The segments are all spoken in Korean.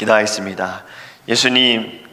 기도하겠습니다. 예수님,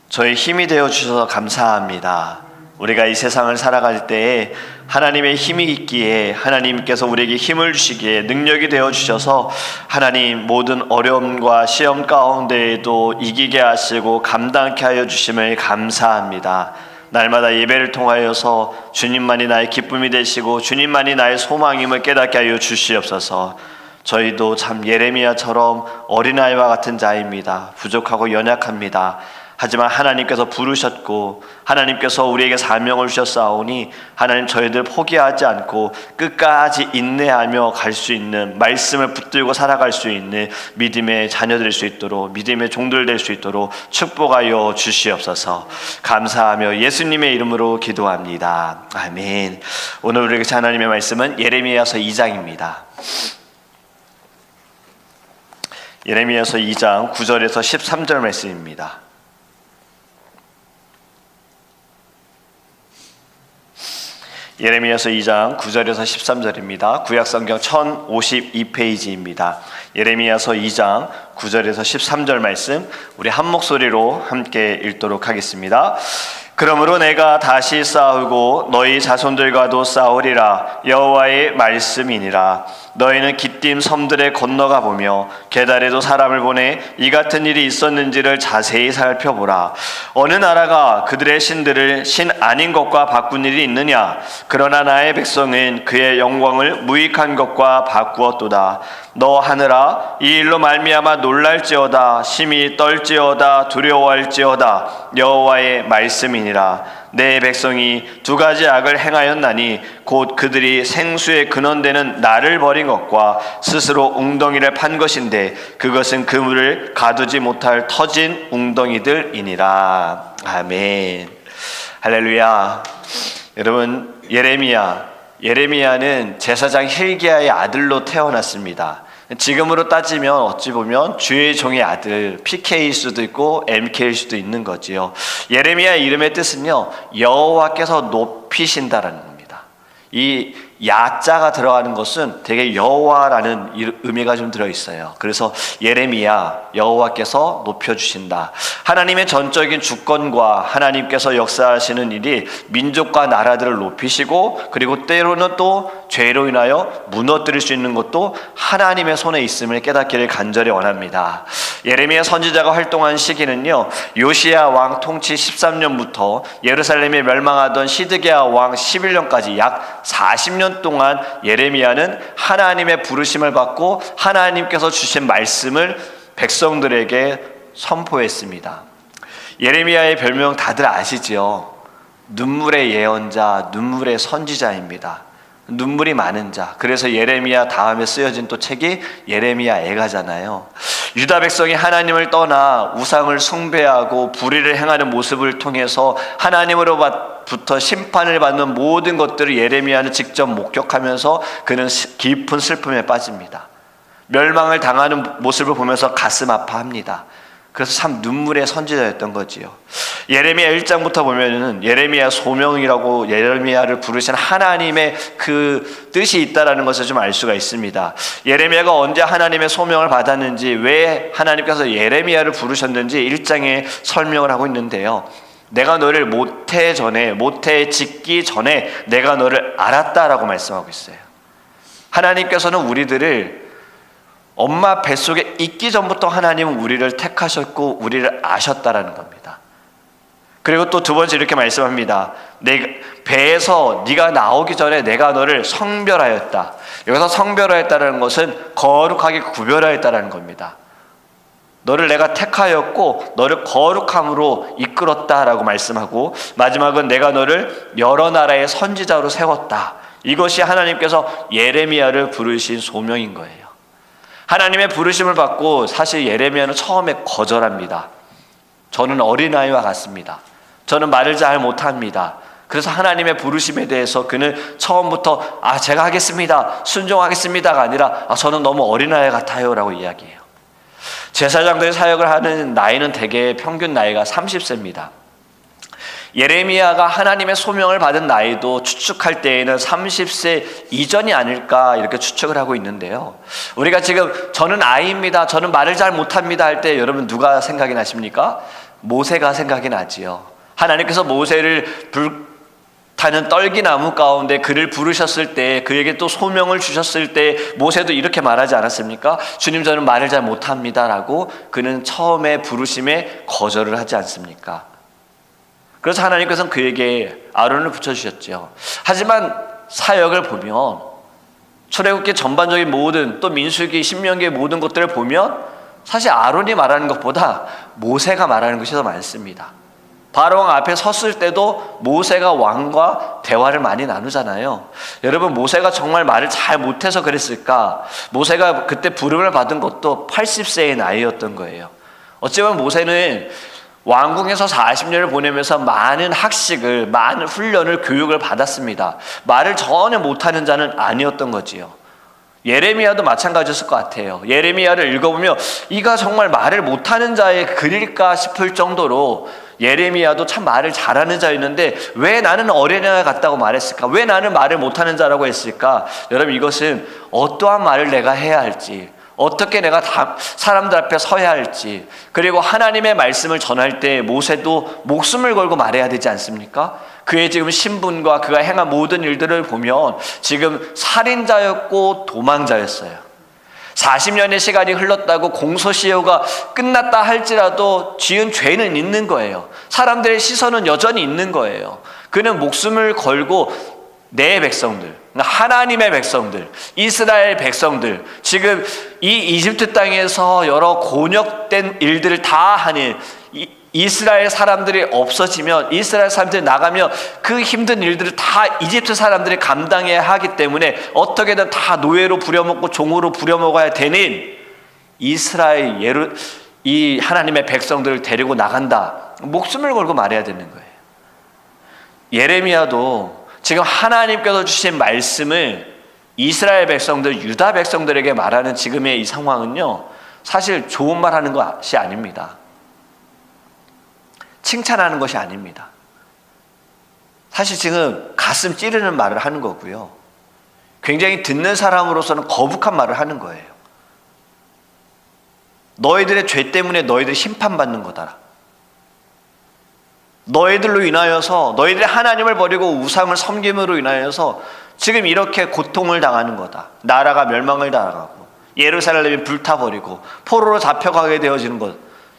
저의 힘이 되어 주셔서 감사합니다. 우리가 이 세상을 살아갈 때에 하나님의 힘이 있기에 하나님께서 우리에게 힘을 주시기에 능력이 되어 주셔서 하나님 모든 어려움과 시험 가운데에도 이기게 하시고 감당케 하여 주심을 감사합니다. 날마다 예배를 통하여서 주님만이 나의 기쁨이 되시고 주님만이 나의 소망임을 깨닫게 하여 주시옵소서. 저희도 참 예레미야처럼 어린아이와 같은 자입니다. 부족하고 연약합니다. 하지만 하나님께서 부르셨고 하나님께서 우리에게 사명을 주셨사오니 하나님 저희들 포기하지 않고 끝까지 인내하며 갈 수 있는, 말씀을 붙들고 살아갈 수 있는 믿음의 자녀 될 수 있도록, 믿음의 종들 될 수 있도록 축복하여 주시옵소서. 감사하며 예수님의 이름으로 기도합니다. 아멘. 오늘 우리에게 하나님의 말씀은 예레미야서 2장입니다. 예레미야서 2장 9절에서 13절 말씀입니다. 예레미야서 2장 9절에서 13절입니다. 구약성경 1052페이지입니다. 예레미야서 2장 9절에서 13절 말씀 우리 한 목소리로 함께 읽도록 하겠습니다. 그러므로 내가 다시 싸우고 너희 자손들과도 싸우리라. 여호와의 말씀이니라. 너희는 기띔 섬들에 건너가 보며 게달에도 사람을 보내 이 같은 일이 있었는지를 자세히 살펴보라. 어느 나라가 그들의 신들을 신 아닌 것과 바꾼 일이 있느냐? 그러나 나의 백성은 그의 영광을 무익한 것과 바꾸었도다. 너 하늘아, 이 일로 말미암아 놀랄지어다. 심히 떨지어다. 두려워할지어다. 여호와의 말씀이니라. 내 백성이 두 가지 악을 행하였나니 곧 그들이 생수의 근원되는 나를 버린 것과 스스로 웅덩이를 판 것인데 그것은 그물을 가두지 못할 터진 웅덩이들이니라. 아멘. 할렐루야. 여러분, 예레미야는 제사장 hil기야의 아들로 태어났습니다. 지금으로 따지면 어찌 보면 주의 종의 아들, PK일 수도 있고 MK일 수도 있는 거지요. 예레미야의 이름의 뜻은요, 여호와께서 높이신다라는 겁니다. 이 야자가 들어가는 것은 되게 여호와라는 의미가 좀 들어있어요. 그래서 예레미야, 여호와께서 높여주신다. 하나님의 전적인 주권과 하나님께서 역사하시는 일이 민족과 나라들을 높이시고, 그리고 때로는 또 죄로 인하여 무너뜨릴 수 있는 것도 하나님의 손에 있음을 깨닫기를 간절히 원합니다. 예레미야 선지자가 활동한 시기는요, 요시야 왕 통치 13년부터 예루살렘이 멸망하던 시드기야 왕 11년까지 약 40년 동안 예레미야는 하나님의 부르심을 받고 하나님께서 주신 말씀을 백성들에게 선포했습니다. 예레미야의 별명 다들 아시지요? 눈물의 예언자, 눈물의 선지자입니다. 눈물이 많은 자. 그래서 예레미야 다음에 쓰여진 또 책이 예레미야 애가잖아요. 유다 백성이 하나님을 떠나 우상을 숭배하고 불의를 행하는 모습을 통해서 하나님으로부터 심판을 받는 모든 것들을 예레미야는 직접 목격하면서 그는 깊은 슬픔에 빠집니다. 멸망을 당하는 모습을 보면서 가슴 아파합니다. 그래서 참 눈물의 선지자였던 거지요. 예레미야 1장부터 보면은 예레미야 소명이라고 예레미야를 부르신 하나님의 그 뜻이 있다라는 것을 좀 알 수가 있습니다. 예레미야가 언제 하나님의 소명을 받았는지, 왜 하나님께서 예레미야를 부르셨는지 1장에 설명을 하고 있는데요. 내가 너를 모태 짓기 전에 내가 너를 알았다라고 말씀하고 있어요. 하나님께서는 우리들을 엄마 뱃속에 있기 전부터 하나님은 우리를 택하셨고 우리를 아셨다라는 겁니다. 그리고 또 두 번째 이렇게 말씀합니다. 내 배에서 네가 나오기 전에 내가 너를 성별하였다. 여기서 성별하였다는 것은 거룩하게 구별하였다는 겁니다. 너를 내가 택하였고 너를 거룩함으로 이끌었다라고 말씀하고, 마지막은 내가 너를 여러 나라의 선지자로 세웠다. 이것이 하나님께서 예레미야를 부르신 소명인 거예요. 하나님의 부르심을 받고 사실 예레미야는 처음에 거절합니다. 저는 어린아이와 같습니다. 저는 말을 잘 못합니다. 그래서 하나님의 부르심에 대해서 그는 처음부터 제가 하겠습니다, 순종하겠습니다가 아니라 저는 너무 어린아이 같아요 라고 이야기해요. 제사장들이 사역을 하는 나이는 대개 평균 나이가 30세입니다. 예레미야가 하나님의 소명을 받은 나이도 추측할 때에는 30세 이전이 아닐까 이렇게 추측을 하고 있는데요. 우리가 지금 저는 아이입니다, 저는 말을 잘 못합니다 할 때 여러분 누가 생각이 나십니까? 모세가 생각이 나지요. 하나님께서 모세를 불타는 떨기나무 가운데 그를 부르셨을 때, 그에게 또 소명을 주셨을 때 모세도 이렇게 말하지 않았습니까? 주님, 저는 말을 잘 못합니다 라고 그는 처음에 부르심에 거절을 하지 않습니까? 그래서 하나님께서는 그에게 아론을 붙여주셨죠. 하지만 사역을 보면, 출애굽기 전반적인 모든, 또 민수기, 신명기의 모든 것들을 보면 사실 아론이 말하는 것보다 모세가 말하는 것이 더 많습니다. 바로왕 앞에 섰을 때도 모세가 왕과 대화를 많이 나누잖아요. 여러분, 모세가 정말 말을 잘 못해서 그랬을까? 모세가 그때 부름을 받은 것도 80세의 나이였던 거예요. 어찌 보면 모세는 왕궁에서 40년을 보내면서 많은 학식을, 많은 훈련을, 교육을 받았습니다. 말을 전혀 못하는 자는 아니었던 거지요. 예레미야도 마찬가지였을 것 같아요. 예레미야를 읽어보면 이가 정말 말을 못하는 자의 글일까 싶을 정도로 예레미야도 참 말을 잘하는 자였는데 왜 나는 어린애와 같다고 말했을까? 왜 나는 말을 못하는 자라고 했을까? 여러분, 이것은 어떠한 말을 내가 해야 할지, 어떻게 내가 사람들 앞에 서야 할지, 그리고 하나님의 말씀을 전할 때 모세도 목숨을 걸고 말해야 되지 않습니까? 그의 지금 신분과 그가 행한 모든 일들을 보면 지금 살인자였고 도망자였어요. 40년의 시간이 흘렀다고 공소시효가 끝났다 할지라도 지은 죄는 있는 거예요. 사람들의 시선은 여전히 있는 거예요. 그는 목숨을 걸고 내 백성들, 하나님의 백성들, 이스라엘 백성들, 지금 이 이집트 땅에서 여러 곤욕된 일들을 다 하는 이스라엘 사람들이 없어지면, 이스라엘 사람들이 나가면 그 힘든 일들을 다 이집트 사람들이 감당해야 하기 때문에 어떻게든 다 노예로 부려먹고 종으로 부려먹어야 되는 이스라엘 이 하나님의 백성들을 데리고 나간다. 목숨을 걸고 말해야 되는 거예요. 예레미야도 지금 하나님께서 주신 말씀을 이스라엘 백성들, 유다 백성들에게 말하는 지금의 이 상황은요, 사실 좋은 말 하는 것이 아닙니다. 칭찬하는 것이 아닙니다. 사실 지금 가슴 찌르는 말을 하는 거고요. 굉장히 듣는 사람으로서는 거북한 말을 하는 거예요. 너희들의 죄 때문에 너희들이 심판받는 거다. 너희들로 인하여서, 너희들이 하나님을 버리고 우상을 섬김으로 인하여서 지금 이렇게 고통을 당하는 거다. 나라가 멸망을 당하고 예루살렘이 불타버리고 포로로 잡혀가게 되어지는 것,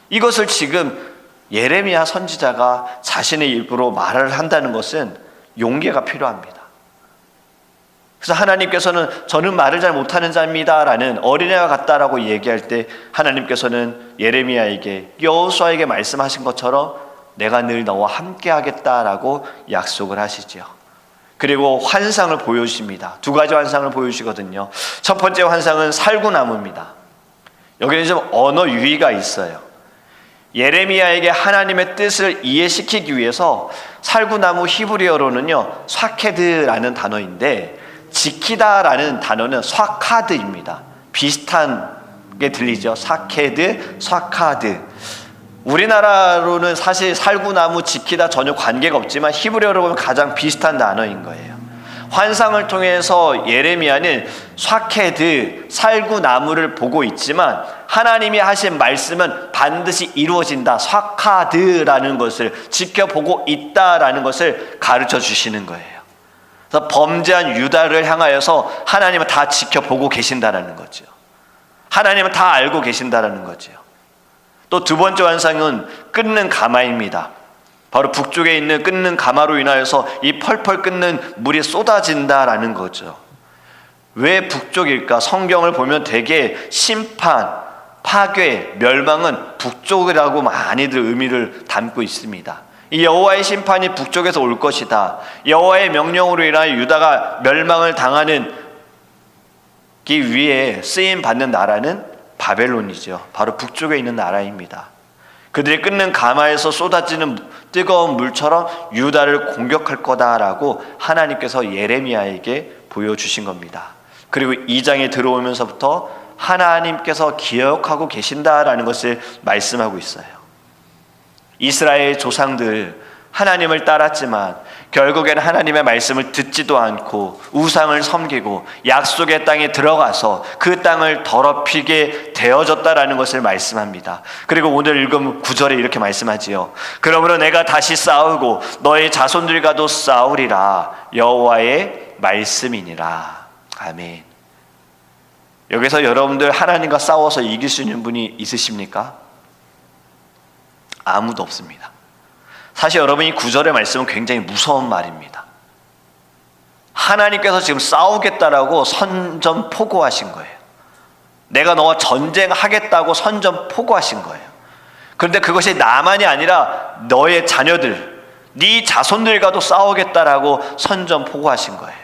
이것을 지금 예레미야 선지자가 자신의 입으로 말을 한다는 것은 용기가 필요합니다. 그래서 하나님께서는 저는 말을 잘 못하는 자입니다 라는 어린애와 같다라고 얘기할 때 하나님께서는 예레미야에게, 여호수아에게 말씀하신 것처럼 내가 늘 너와 함께 하겠다라고 약속을 하시지요. 그리고 환상을 보여주십니다. 두 가지 환상을 보여주시거든요. 첫 번째 환상은 살구나무입니다. 여기는 좀 언어 유희가 있어요. 예레미야에게 하나님의 뜻을 이해시키기 위해서 살구나무 히브리어로는요, 쏴케드라는 단어인데 지키다라는 단어는 쏴카드입니다. 비슷한 게 들리죠. 쏴케드, 쏴카드. 우리나라로는 사실 살구나무, 지키다 전혀 관계가 없지만 히브리어로 보면 가장 비슷한 단어인 거예요. 환상을 통해서 예레미야는 쏴케드, 살구나무를 보고 있지만 하나님이 하신 말씀은 반드시 이루어진다, 쏴카드라는 것을 지켜보고 있다라는 것을 가르쳐 주시는 거예요. 그래서 범죄한 유다를 향하여서 하나님은 다 지켜보고 계신다라는 거죠. 하나님은 다 알고 계신다라는 거죠. 또 두 번째 환상은 끓는 가마입니다. 바로 북쪽에 있는 끓는 가마로 인하여서 이 펄펄 끓는 물이 쏟아진다라는 거죠. 왜 북쪽일까? 성경을 보면 대개 심판, 파괴, 멸망은 북쪽이라고 많이들 의미를 담고 있습니다. 이 여호와의 심판이 북쪽에서 올 것이다. 여호와의 명령으로 인하여 유다가 멸망을 당하는 기 위에 쓰임 받는 나라는 바벨론이죠. 바로 북쪽에 있는 나라입니다. 그들이 끓는 가마에서 쏟아지는 뜨거운 물처럼 유다를 공격할 거다라고 하나님께서 예레미야에게 보여주신 겁니다. 그리고 2장에 들어오면서부터 하나님께서 기억하고 계신다라는 것을 말씀하고 있어요. 이스라엘 조상들, 하나님을 따랐지만 결국에는 하나님의 말씀을 듣지도 않고 우상을 섬기고 약속의 땅에 들어가서 그 땅을 더럽히게 되어졌다라는 것을 말씀합니다. 그리고 오늘 읽은 9절에 이렇게 말씀하지요. 그러므로 내가 다시 싸우고 너의 자손들과도 싸우리라. 여호와의 말씀이니라. 아멘. 여기서 여러분들 하나님과 싸워서 이길 수 있는 분이 있으십니까? 아무도 없습니다. 사실 여러분 이 9절의 말씀은 굉장히 무서운 말입니다. 하나님께서 지금 싸우겠다라고 선전포고하신 거예요. 내가 너와 전쟁하겠다고 선전포고하신 거예요. 그런데 그것이 나만이 아니라 너의 자녀들, 네 자손들과도 싸우겠다라고 선전포고하신 거예요.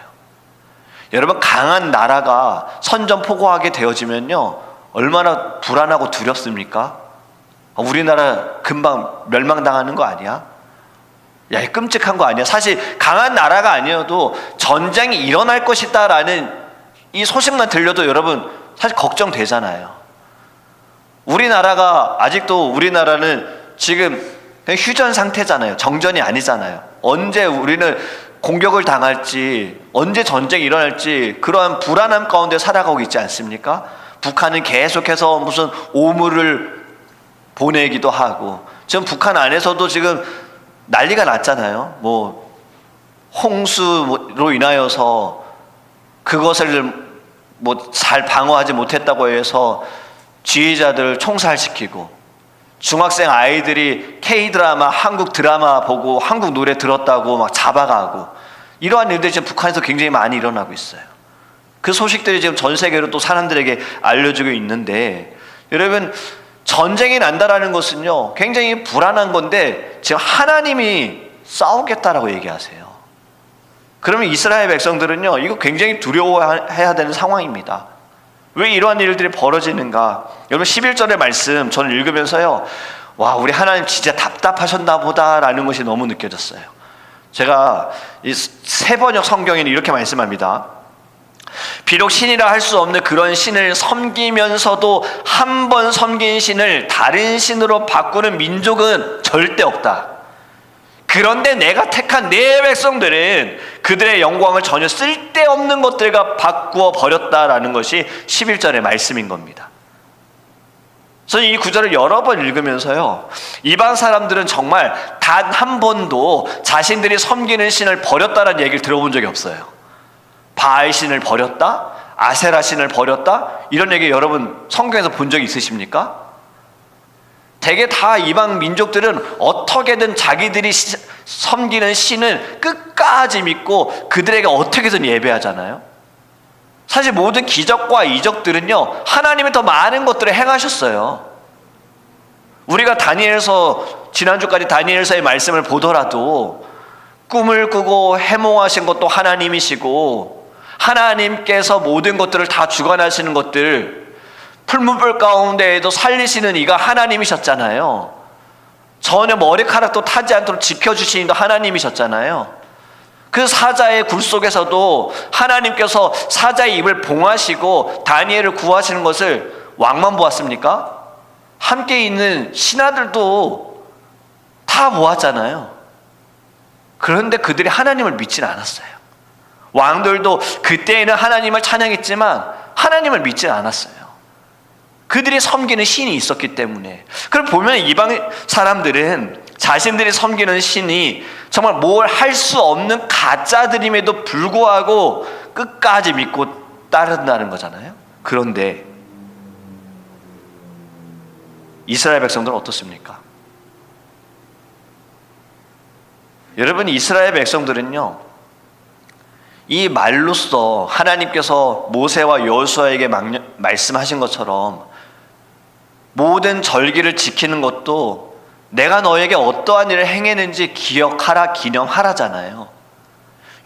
여러분 강한 나라가 선전포고하게 되어지면요 얼마나 불안하고 두렵습니까? 우리나라 금방 멸망당하는 거 아니야? 야, 끔찍한 거 아니야? 사실 강한 나라가 아니어도 전쟁이 일어날 것이다라는 이 소식만 들려도 여러분 사실 걱정되잖아요. 우리나라는 지금 휴전 상태잖아요. 정전이 아니잖아요. 언제 우리는 공격을 당할지, 언제 전쟁이 일어날지 그러한 불안함 가운데 살아가고 있지 않습니까? 북한은 계속해서 무슨 오물을 보내기도 하고 지금 북한 안에서도 지금 난리가 났잖아요. 뭐 홍수로 인하여서 그것을 뭐 잘 방어하지 못했다고 해서 지휘자들 총살시키고 중학생 아이들이 K-드라마, 한국 드라마 보고 한국 노래 들었다고 막 잡아가고 이러한 일들이 지금 북한에서 굉장히 많이 일어나고 있어요. 그 소식들이 지금 전 세계로 또 사람들에게 알려지고 있는데 여러분 전쟁이 난다라는 것은요 굉장히 불안한 건데 지금 하나님이 싸우겠다라고 얘기하세요. 그러면 이스라엘 백성들은요 이거 굉장히 두려워해야 되는 상황입니다. 왜 이러한 일들이 벌어지는가? 여러분 11절의 말씀 저는 읽으면서요 와 우리 하나님 진짜 답답하셨나 보다라는 것이 너무 느껴졌어요. 제가 이 새번역 성경에는 이렇게 말씀합니다. 비록 신이라 할 수 없는 그런 신을 섬기면서도 한 번 섬긴 신을 다른 신으로 바꾸는 민족은 절대 없다. 그런데 내가 택한 내 백성들은 그들의 영광을 전혀 쓸데없는 것들과 바꾸어 버렸다라는 것이 11절의 말씀인 겁니다. 저는 이 구절을 여러 번 읽으면서요 이방 사람들은 정말 단 한 번도 자신들이 섬기는 신을 버렸다라는 얘기를 들어본 적이 없어요. 바알 신을 버렸다? 아세라 신을 버렸다? 이런 얘기 여러분 성경에서 본 적이 있으십니까? 대개 다 이방 민족들은 어떻게든 자기들이 섬기는 신을 끝까지 믿고 그들에게 어떻게든 예배하잖아요. 사실 모든 기적과 이적들은요 하나님이 더 많은 것들을 행하셨어요. 우리가 다니엘서 지난주까지 다니엘서의 말씀을 보더라도 꿈을 꾸고 해몽하신 것도 하나님이시고 하나님께서 모든 것들을 다 주관하시는 것들 풀무불 가운데에도 살리시는 이가 하나님이셨잖아요. 전혀 머리카락도 타지 않도록 지켜주시는 이도 하나님이셨잖아요. 그 사자의 굴 속에서도 하나님께서 사자의 입을 봉하시고 다니엘을 구하시는 것을 왕만 보았습니까? 함께 있는 신하들도 다 보았잖아요. 그런데 그들이 하나님을 믿지는 않았어요. 왕들도 그때에는 하나님을 찬양했지만 하나님을 믿지는 않았어요. 그들이 섬기는 신이 있었기 때문에. 그럼 보면 이방 사람들은 자신들이 섬기는 신이 정말 뭘 할 수 없는 가짜들임에도 불구하고 끝까지 믿고 따른다는 거잖아요. 그런데 이스라엘 백성들은 어떻습니까? 여러분 이스라엘 백성들은요 이 말로써 하나님께서 모세와 여호수아에게 말씀하신 것처럼 모든 절기를 지키는 것도 내가 너에게 어떠한 일을 행했는지 기억하라 기념하라잖아요.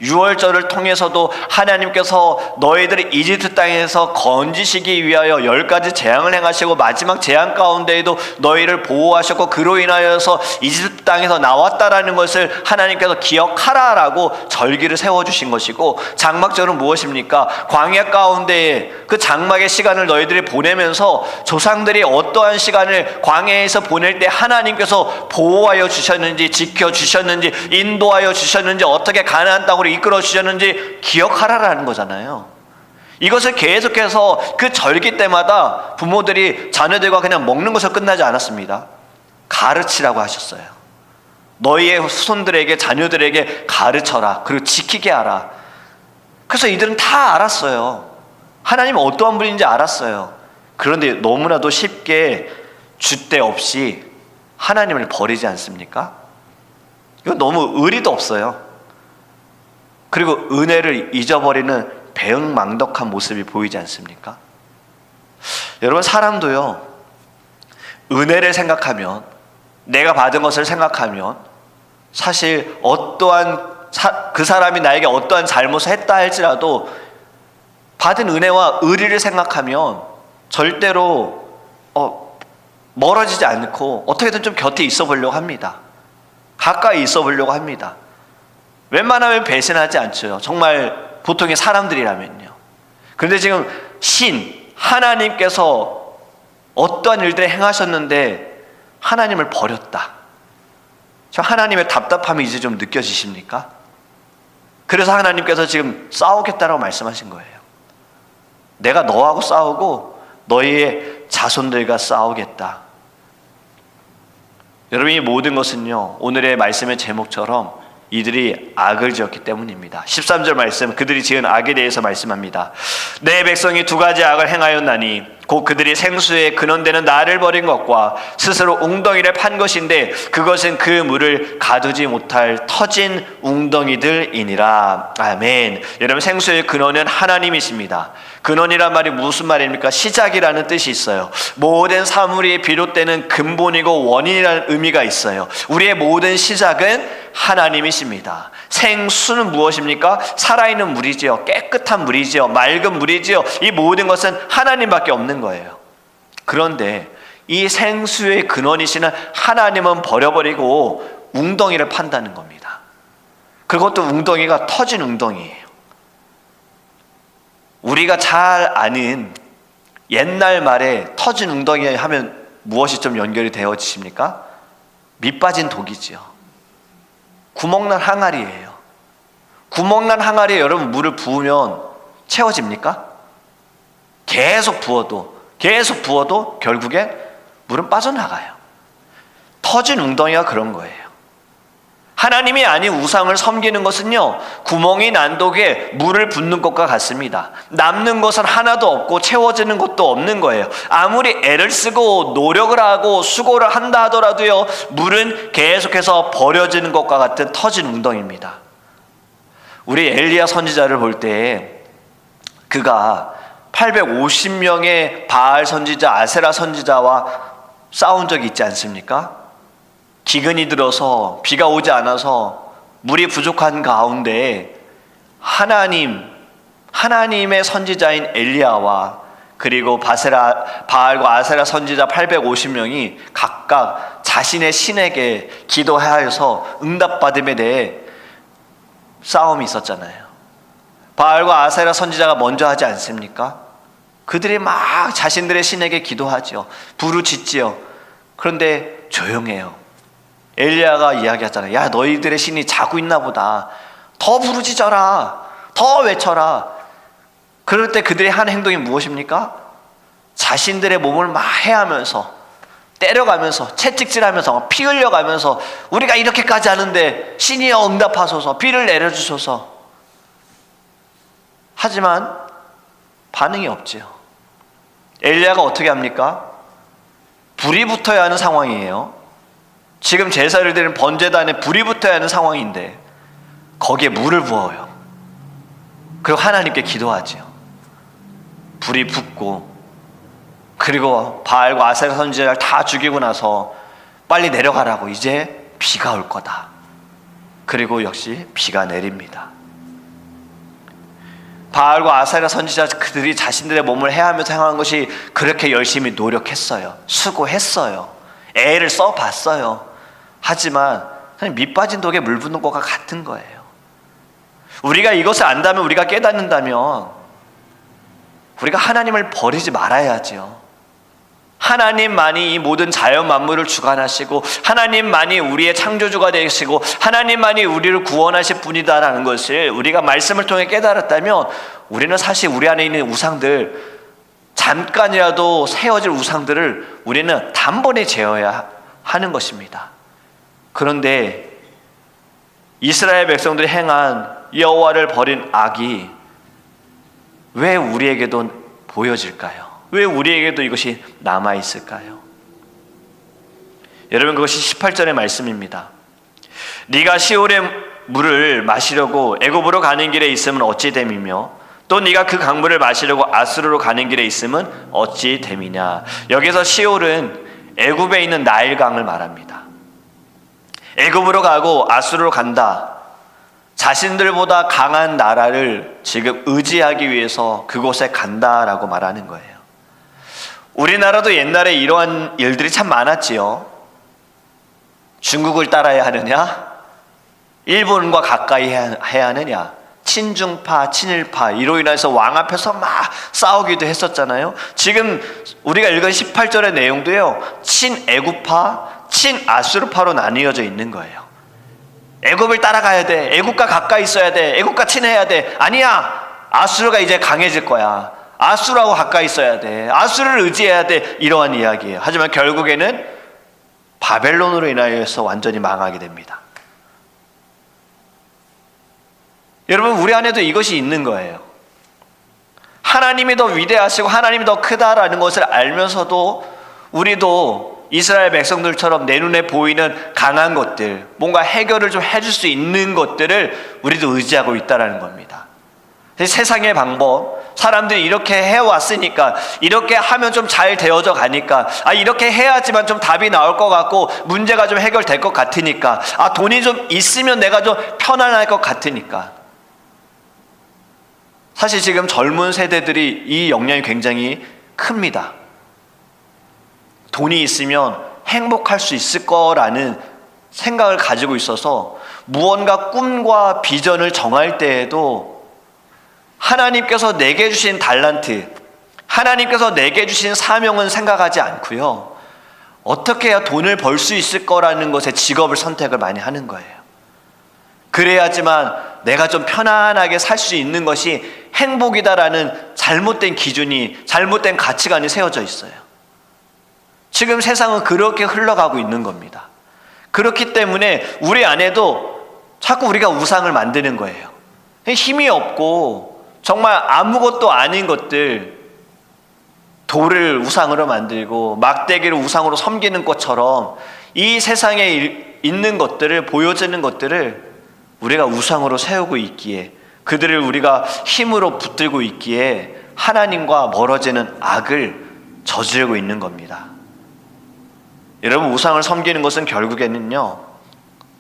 유월절을 통해서도 하나님께서 너희들을 이집트 땅에서 건지시기 위하여 10가지 재앙을 행하시고 마지막 재앙 가운데에도 너희를 보호하셨고 그로 인하여서 이집트 땅에서 나왔다라는 것을 하나님께서 기억하라라고 절기를 세워주신 것이고, 장막절은 무엇입니까? 광야 가운데에 그 장막의 시간을 너희들이 보내면서 조상들이 어떠한 시간을 광야에서 보낼 때 하나님께서 보호하여 주셨는지, 지켜주셨는지, 인도하여 주셨는지, 어떻게 가나안 땅으로 이끌어 주셨는지 기억하라라는 거잖아요. 이것을 계속해서 그 절기 때마다 부모들이 자녀들과 그냥 먹는 것으로 끝나지 않았습니다. 가르치라고 하셨어요. 너희의 후손들에게, 자녀들에게 가르쳐라. 그리고 지키게 하라. 그래서 이들은 다 알았어요. 하나님은 어떠한 분인지 알았어요. 그런데 너무나도 쉽게 줏대 없이 하나님을 버리지 않습니까? 이건 너무 의리도 없어요. 그리고 은혜를 잊어버리는 배은망덕한 모습이 보이지 않습니까? 여러분, 사람도요, 은혜를 생각하면, 내가 받은 것을 생각하면, 사실 어떠한 그 사람이 나에게 어떠한 잘못을 했다 할지라도 받은 은혜와 의리를 생각하면 절대로 멀어지지 않고 어떻게든 좀 곁에 있어 보려고 합니다. 가까이 있어 보려고 합니다. 웬만하면 배신하지 않죠. 정말 보통의 사람들이라면요. 그런데 지금 하나님께서 어떠한 일들을 행하셨는데 하나님을 버렸다. 저 하나님의 답답함이 이제 좀 느껴지십니까? 그래서 하나님께서 지금 싸우겠다라고 말씀하신 거예요. 내가 너하고 싸우고 너희의 자손들과 싸우겠다. 여러분, 이 모든 것은요, 오늘의 말씀의 제목처럼 이들이 악을 지었기 때문입니다. 13절 말씀, 그들이 지은 악에 대해서 말씀합니다. 내 백성이 2가지 악을 행하였나니 곧 그들이 생수에 근원되는 나를 버린 것과 스스로 웅덩이를 판 것인데 그것은 그 물을 가두지 못할 터진 웅덩이들이니라. 아멘. 여러분, 생수의 근원은 하나님이십니다. 근원이란 말이 무슨 말입니까? 시작이라는 뜻이 있어요. 모든 사물이 비롯되는 근본이고 원인이라는 의미가 있어요. 우리의 모든 시작은 하나님이십니다. 생수는 무엇입니까? 살아있는 물이지요. 깨끗한 물이지요. 맑은 물이지요. 이 모든 것은 하나님밖에 없는 거예요. 그런데 이 생수의 근원이시는 하나님은 버려버리고 웅덩이를 판다는 겁니다. 그것도 웅덩이가 터진 웅덩이에요. 우리가 잘 아는 옛날 말에 터진 웅덩이 하면 무엇이 좀 연결이 되어지십니까? 밑 빠진 독이지요. 구멍난 항아리예요. 구멍난 항아리에 여러분 물을 부으면 채워집니까? 계속 부어도 결국엔 물은 빠져나가요. 터진 웅덩이가 그런 거예요. 하나님이 아닌 우상을 섬기는 것은요, 구멍이 난 독에 물을 붓는 것과 같습니다. 남는 것은 하나도 없고 채워지는 것도 없는 거예요. 아무리 애를 쓰고 노력을 하고 수고를 한다 하더라도요, 물은 계속해서 버려지는 것과 같은 터진 웅덩이입니다. 우리 엘리야 선지자를 볼 때 그가 850명의 바알 선지자, 아세라 선지자와 싸운 적이 있지 않습니까? 기근이 들어서 비가 오지 않아서 물이 부족한 가운데 하나님의 선지자인 엘리야와 그리고 바알과 아세라 선지자 850명이 각각 자신의 신에게 기도하여서 응답받음에 대해 싸움이 있었잖아요. 바알과 아세라 선지자가 먼저 하지 않습니까? 그들이 막 자신들의 신에게 기도하지요. 부르짖지요. 그런데 조용해요. 엘리야가 이야기하잖아요. 야, 너희들의 신이 자고 있나 보다. 더 부르짖어라. 더 외쳐라. 그럴 때 그들이 한 행동이 무엇입니까? 자신들의 몸을 막 해하면서, 때려가면서, 채찍질하면서, 피 흘려가면서, 우리가 이렇게까지 하는데 신이여 응답하소서, 비를 내려주소서. 하지만 반응이 없지요. 엘리야가 어떻게 합니까? 불이 붙어야 하는 상황이에요. 지금 제사를 드리는 번제단에 불이 붙어야 하는 상황인데 거기에 물을 부어요. 그리고 하나님께 기도하지요. 불이 붙고, 그리고 바알과 아세라 선지자를 다 죽이고 나서 빨리 내려가라고, 이제 비가 올 거다. 그리고 역시 비가 내립니다. 바알과 아세라 선지자 그들이 자신들의 몸을 해하면서 행한 것이 그렇게 열심히 노력했어요. 수고했어요. 애를 써봤어요. 하지만 그냥 밑 빠진 독에 물 붓는 것과 같은 거예요. 우리가 이것을 안다면, 우리가 깨닫는다면 우리가 하나님을 버리지 말아야지요. 하나님만이 이 모든 자연 만물을 주관하시고 하나님만이 우리의 창조주가 되시고 하나님만이 우리를 구원하실 분이다라는 것을 우리가 말씀을 통해 깨달았다면 우리는 사실 우리 안에 있는 우상들, 잠깐이라도 세워질 우상들을 우리는 단번에 제어해야 하는 것입니다. 그런데 이스라엘 백성들이 행한 여호와를 버린 악이 왜 우리에게도 보여질까요? 왜 우리에게도 이것이 남아있을까요? 여러분, 그것이 18절의 말씀입니다. 네가 시올의 물을 마시려고 애굽으로 가는 길에 있으면 어찌 됨이며 또 네가 그 강물을 마시려고 아수르로 가는 길에 있으면 어찌 됨이냐. 여기서 시올은 애굽에 있는 나일강을 말합니다. 애굽으로 가고 아수르로 간다. 자신들보다 강한 나라를 지금 의지하기 위해서 그곳에 간다라고 말하는 거예요. 우리나라도 옛날에 이러한 일들이 참 많았지요. 중국을 따라야 하느냐? 일본과 가까이 해야 하느냐? 친중파, 친일파 이로 인해서 왕 앞에서 막 싸우기도 했었잖아요. 지금 우리가 읽은 18절의 내용도요, 친애굽파, 친아수르파로 나뉘어져 있는 거예요. 애굽을 따라가야 돼. 애굽과 가까이 있어야 돼. 애굽과 친해야 돼. 아니야, 아수르가 이제 강해질 거야. 아수르하고 가까이 있어야 돼. 아수르를 의지해야 돼. 이러한 이야기예요. 하지만 결국에는 바벨론으로 인하여서 완전히 망하게 됩니다. 여러분, 우리 안에도 이것이 있는 거예요. 하나님이 더 위대하시고 하나님이 더 크다라는 것을 알면서도 우리도 이스라엘 백성들처럼 내 눈에 보이는 강한 것들, 뭔가 해결을 좀 해줄 수 있는 것들을 우리도 의지하고 있다는 겁니다. 세상의 방법, 사람들이 이렇게 해왔으니까, 이렇게 하면 좀 잘 되어져 가니까, 이렇게 해야지만 좀 답이 나올 것 같고 문제가 좀 해결될 것 같으니까, 돈이 좀 있으면 내가 좀 편안할 것 같으니까. 사실 지금 젊은 세대들이 이 영향이 굉장히 큽니다. 돈이 있으면 행복할 수 있을 거라는 생각을 가지고 있어서 무언가 꿈과 비전을 정할 때에도 하나님께서 내게 주신 달란트, 하나님께서 내게 주신 사명은 생각하지 않고요, 어떻게 해야 돈을 벌 수 있을 거라는 것에 직업을 선택을 많이 하는 거예요. 그래야지만 내가 좀 편안하게 살 수 있는 것이 행복이다라는 잘못된 기준이, 잘못된 가치관이 세워져 있어요. 지금 세상은 그렇게 흘러가고 있는 겁니다. 그렇기 때문에 우리 안에도 자꾸 우리가 우상을 만드는 거예요. 힘이 없고 정말 아무것도 아닌 것들, 돌을 우상으로 만들고 막대기를 우상으로 섬기는 것처럼 이 세상에 있는 것들을, 보여지는 것들을 우리가 우상으로 세우고 있기에, 그들을 우리가 힘으로 붙들고 있기에 하나님과 멀어지는 악을 저지르고 있는 겁니다. 여러분, 우상을 섬기는 것은 결국에는요,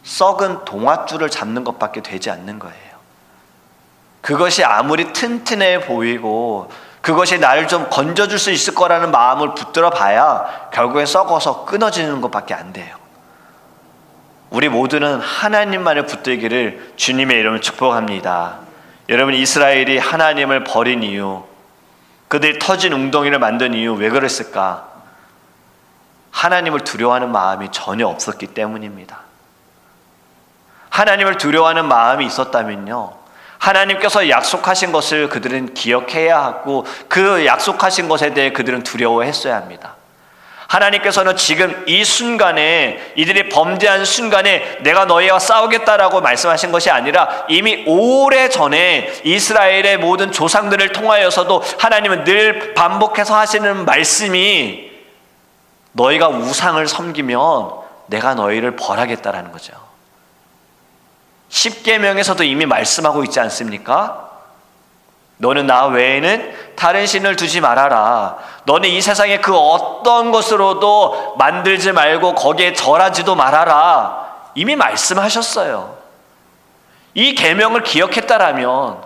썩은 동아줄을 잡는 것밖에 되지 않는 거예요. 그것이 아무리 튼튼해 보이고 그것이 나를 좀 건져줄 수 있을 거라는 마음을 붙들어 봐야 결국엔 썩어서 끊어지는 것밖에 안 돼요. 우리 모두는 하나님만을 붙들기를 주님의 이름으로 축복합니다. 여러분, 이스라엘이 하나님을 버린 이유, 그들이 터진 웅덩이를 만든 이유, 왜 그랬을까? 하나님을 두려워하는 마음이 전혀 없었기 때문입니다. 하나님을 두려워하는 마음이 있었다면요, 하나님께서 약속하신 것을 그들은 기억해야 하고 그 약속하신 것에 대해 그들은 두려워했어야 합니다. 하나님께서는 지금 이 순간에, 이들이 범죄한 순간에 내가 너희와 싸우겠다라고 말씀하신 것이 아니라 이미 오래전에 이스라엘의 모든 조상들을 통하여서도 하나님은 늘 반복해서 하시는 말씀이, 너희가 우상을 섬기면 내가 너희를 벌하겠다라는 거죠. 십계명에서도 이미 말씀하고 있지 않습니까? 너는 나 외에는 다른 신을 두지 말아라. 너는 이 세상에 그 어떤 것으로도 만들지 말고 거기에 절하지도 말아라. 이미 말씀하셨어요. 이 계명을 기억했다라면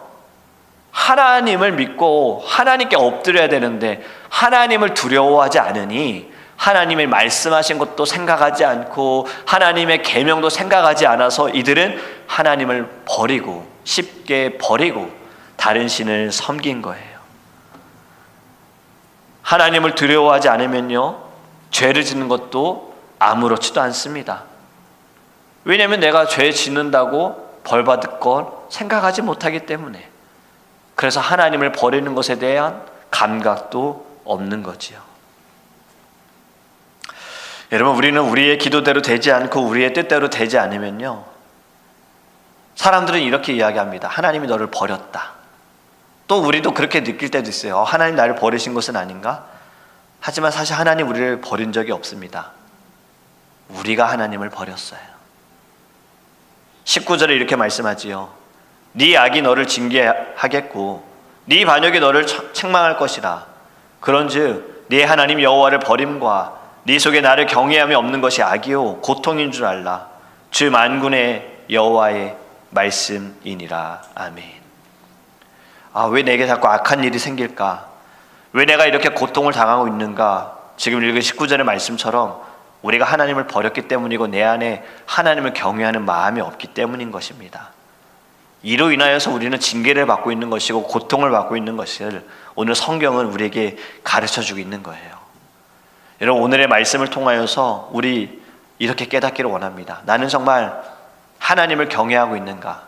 하나님을 믿고 하나님께 엎드려야 되는데 하나님을 두려워하지 않으니 하나님의 말씀하신 것도 생각하지 않고 하나님의 계명도 생각하지 않아서 이들은 하나님을 버리고 쉽게 버리고 다른 신을 섬긴 거예요. 하나님을 두려워하지 않으면요, 죄를 짓는 것도 아무렇지도 않습니다. 왜냐하면 내가 죄 짓는다고 벌 받을 걸 생각하지 못하기 때문에. 그래서 하나님을 버리는 것에 대한 감각도 없는 거지요. 여러분, 우리는 우리의 기도대로 되지 않고 우리의 뜻대로 되지 않으면요, 사람들은 이렇게 이야기합니다. 하나님이 너를 버렸다. 또 우리도 그렇게 느낄 때도 있어요. 하나님 나를 버리신 것은 아닌가? 하지만 사실 하나님 우리를 버린 적이 없습니다. 우리가 하나님을 버렸어요. 19절에 이렇게 말씀하지요. 네 악이 너를 징계하겠고 네 반역이 너를 책망할 것이라. 그런즉 네 하나님 여호와를 버림과 네 속에 나를 경외함이 없는 것이 악이요 고통인 줄 알라. 주 만군의 여호와의 말씀이니라. 아멘. 왜 내게 자꾸 악한 일이 생길까? 왜 내가 이렇게 고통을 당하고 있는가? 지금 읽은 19절의 말씀처럼 우리가 하나님을 버렸기 때문이고 내 안에 하나님을 경외하는 마음이 없기 때문인 것입니다. 이로 인하여서 우리는 징계를 받고 있는 것이고 고통을 받고 있는 것을 오늘 성경은 우리에게 가르쳐주고 있는 거예요. 여러분, 오늘의 말씀을 통하여서 우리 이렇게 깨닫기를 원합니다. 나는 정말 하나님을 경외하고 있는가?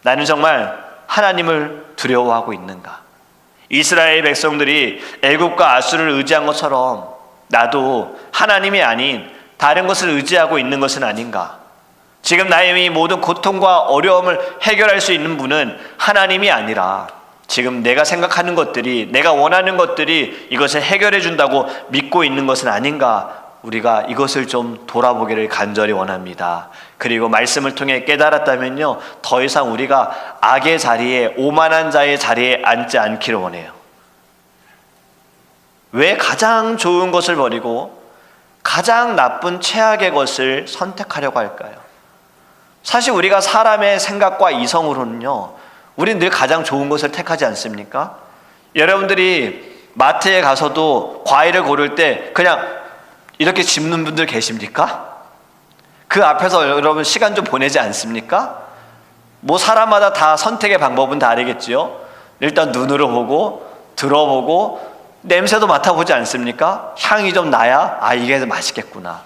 나는 정말 하나님을 두려워하고 있는가? 이스라엘 백성들이 애굽과 아수르를 의지한 것처럼 나도 하나님이 아닌 다른 것을 의지하고 있는 것은 아닌가? 지금 나의 이 모든 고통과 어려움을 해결할 수 있는 분은 하나님이 아니라 지금 내가 생각하는 것들이, 내가 원하는 것들이 이것을 해결해 준다고 믿고 있는 것은 아닌가? 우리가 이것을 좀 돌아보기를 간절히 원합니다. 그리고 말씀을 통해 깨달았다면요, 더 이상 우리가 악의 자리에, 오만한 자의 자리에 앉지 않기를 원해요. 왜 가장 좋은 것을 버리고 가장 나쁜 최악의 것을 선택하려고 할까요? 사실 우리가 사람의 생각과 이성으로는요, 우리는 늘 가장 좋은 것을 택하지 않습니까? 여러분들이 마트에 가서도 과일을 고를 때 그냥 이렇게 집는 분들 계십니까? 그 앞에서 여러분 시간 좀 보내지 않습니까? 뭐 사람마다 다 선택의 방법은 다르겠지요. 일단 눈으로 보고 들어보고 냄새도 맡아보지 않습니까? 향이 좀 나야 이게 맛있겠구나.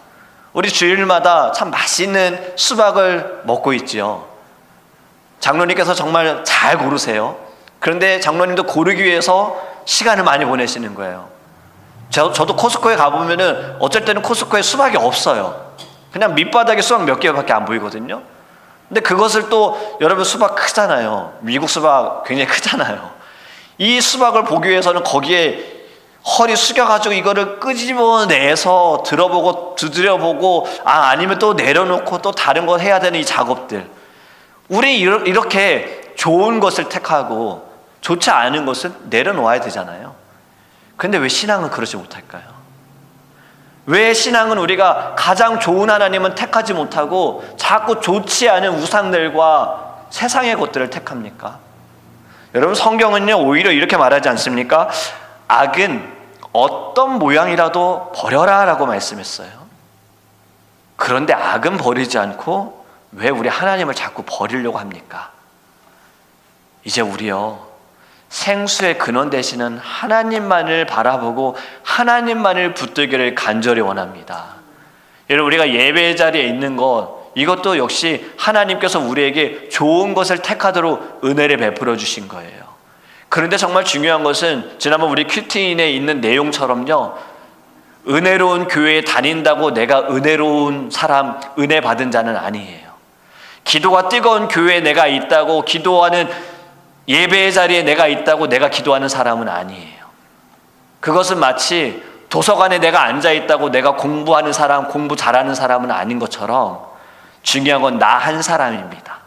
우리 주일마다 참 맛있는 수박을 먹고 있지요. 장로님께서 정말 잘 고르세요. 그런데 장로님도 고르기 위해서 시간을 많이 보내시는 거예요. 저도 코스코에 가보면은 어쩔 때는 코스코에 수박이 없어요. 그냥 밑바닥에 수박 몇 개밖에 안 보이거든요. 근데 그것을 또 여러분 수박 크잖아요. 미국 수박 굉장히 크잖아요. 이 수박을 보기 위해서는 거기에 허리 숙여가지고 이거를 끄집어내서 들어보고 두드려보고 아니면 또 내려놓고 또 다른 거 해야 되는 이 작업들. 우리 이렇게 좋은 것을 택하고 좋지 않은 것은 내려놓아야 되잖아요. 근데 왜 신앙은 그러지 못할까요? 왜 신앙은 우리가 가장 좋은 하나님은 택하지 못하고 자꾸 좋지 않은 우상들과 세상의 것들을 택합니까? 여러분, 성경은요 오히려 이렇게 말하지 않습니까? 악은 어떤 모양이라도 버려라 라고 말씀했어요. 그런데 악은 버리지 않고 왜 우리 하나님을 자꾸 버리려고 합니까? 이제 우리요 생수의 근원 되시는 하나님만을 바라보고 하나님만을 붙들기를 간절히 원합니다. 여러분, 우리가 예배 자리에 있는 것, 이것도 역시 하나님께서 우리에게 좋은 것을 택하도록 은혜를 베풀어 주신 거예요. 그런데 정말 중요한 것은 지난번 우리 큐티인에 있는 내용처럼요, 은혜로운 교회에 다닌다고 내가 은혜로운 사람, 은혜 받은 자는 아니에요. 기도가 뜨거운 교회에 내가 있다고, 기도하는 예배의 자리에 내가 있다고 내가 기도하는 사람은 아니에요. 그것은 마치 도서관에 내가 앉아 있다고 내가 공부하는 사람, 공부 잘하는 사람은 아닌 것처럼 중요한 건 나 한 사람입니다.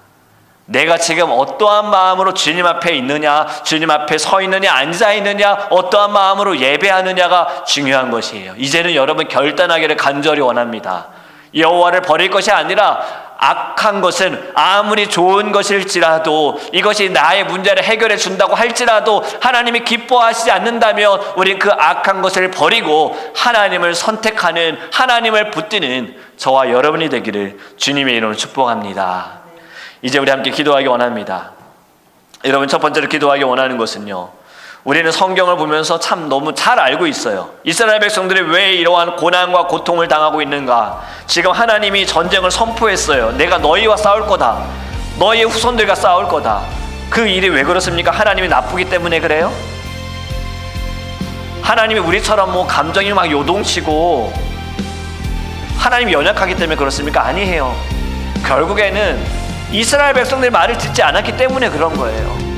내가 지금 어떠한 마음으로 주님 앞에 있느냐, 주님 앞에 서 있느냐, 앉아 있느냐, 어떠한 마음으로 예배하느냐가 중요한 것이에요. 이제는 여러분 결단하기를 간절히 원합니다. 여호와를 버릴 것이 아니라 악한 것은 아무리 좋은 것일지라도 이것이 나의 문제를 해결해 준다고 할지라도 하나님이 기뻐하시지 않는다면 우린 그 악한 것을 버리고 하나님을 선택하는, 하나님을 붙드는 저와 여러분이 되기를 주님의 이름으로 축복합니다. 이제 우리 함께 기도하기 원합니다. 여러분, 첫 번째로 기도하기 원하는 것은요, 우리는 성경을 보면서 참 너무 잘 알고 있어요. 이스라엘 백성들이 왜 이러한 고난과 고통을 당하고 있는가? 지금 하나님이 전쟁을 선포했어요. 내가 너희와 싸울 거다. 너희의 후손들과 싸울 거다. 그 일이 왜 그렇습니까? 하나님이 나쁘기 때문에 그래요? 하나님이 우리처럼 뭐 감정이 막 요동치고 하나님이 연약하기 때문에 그렇습니까? 아니에요. 결국에는 이스라엘 백성들이 말을 듣지 않았기 때문에 그런 거예요.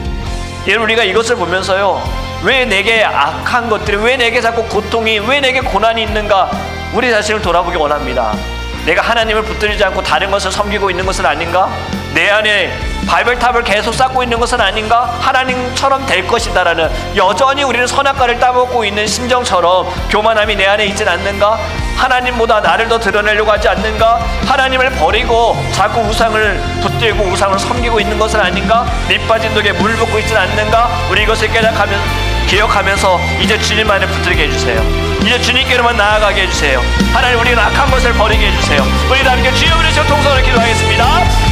여러분, 우리가 이것을 보면서요, 왜 내게 악한 것들이, 왜 내게 자꾸 고통이, 왜 내게 고난이 있는가, 우리 자신을 돌아보기 원합니다. 내가 하나님을 붙들지 않고 다른 것을 섬기고 있는 것은 아닌가? 내 안에 바벨탑을 계속 쌓고 있는 것은 아닌가? 하나님처럼 될 것이다라는, 여전히 우리는 선악과를 따먹고 있는 심정처럼 교만함이 내 안에 있진 않는가? 하나님보다 나를 더 드러내려고 하지 않는가? 하나님을 버리고 자꾸 우상을 붙들고 우상을 섬기고 있는 것은 아닌가? 밑빠진 독에 물 붓고 있진 않는가? 우리 이것을 기억하면서 이제 주님만을 붙들게 해주세요. 이제 주님께로만 나아가게 해주세요. 하나님, 우리는 악한 것을 버리게 해주세요. 우리 다 함께 주여 부르시고 통성으로 기도하겠습니다.